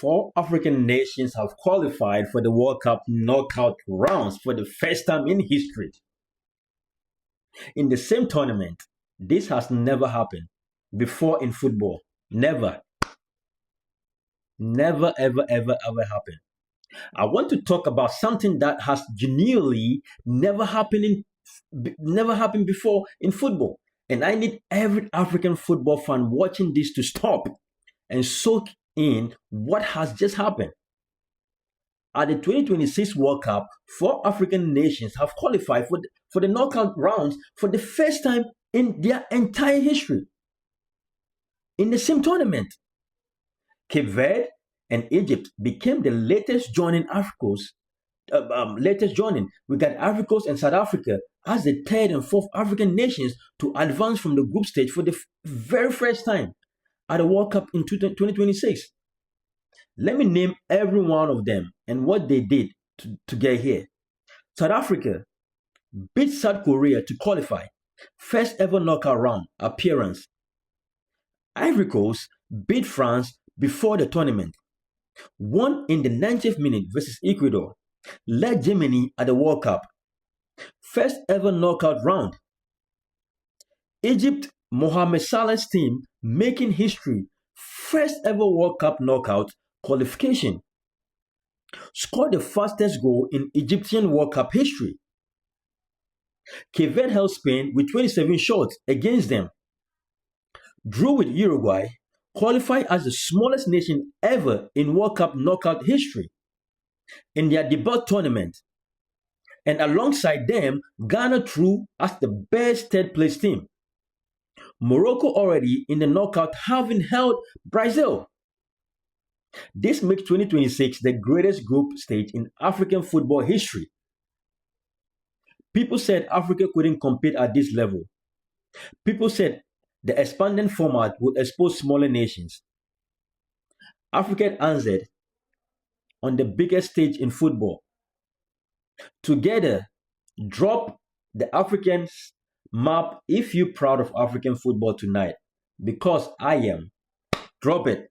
4 African nations have qualified for the World Cup knockout rounds for the first time in history. In the same tournament, this has never happened before in football. Never. Never, ever, ever, ever happened. I want to talk about something that has genuinely never happened before in football. And I need every African football fan watching this to stop and soak in what has just happened. At the 2026 World Cup, 4 African nations have qualified for the knockout rounds for the first time in their entire history. In the same tournament, Cape Verde and Egypt became the latest joining. We got Ivory Coast and South Africa as the 3rd and 4th African nations to advance from the group stage for the very first time at the World Cup in 2026. Let me name every one of them and what they did to get here. South Africa beat South Korea to qualify, first ever knockout round appearance. Ivory Coast beat France before the tournament, won in the 90th minute versus Ecuador, led Germany at the World Cup, first ever knockout round. Egypt, Mohamed Salah's team making history, first ever World Cup knockout qualification, scored the fastest goal in Egyptian World Cup history. Cape Verde held Spain with 27 shots against them, drew with Uruguay, qualified as the smallest nation ever in World Cup knockout history in their debut tournament, and alongside them, Ghana through as the best 3rd place team. Morocco already in the knockout, having held Brazil. This makes 2026 the greatest group stage in African football history. People said Africa couldn't compete at this level. People said the expanded format would expose smaller nations. Africa answered on the biggest stage in football. Together, drop the Africans map if you're proud of African football tonight, because I am. Drop it.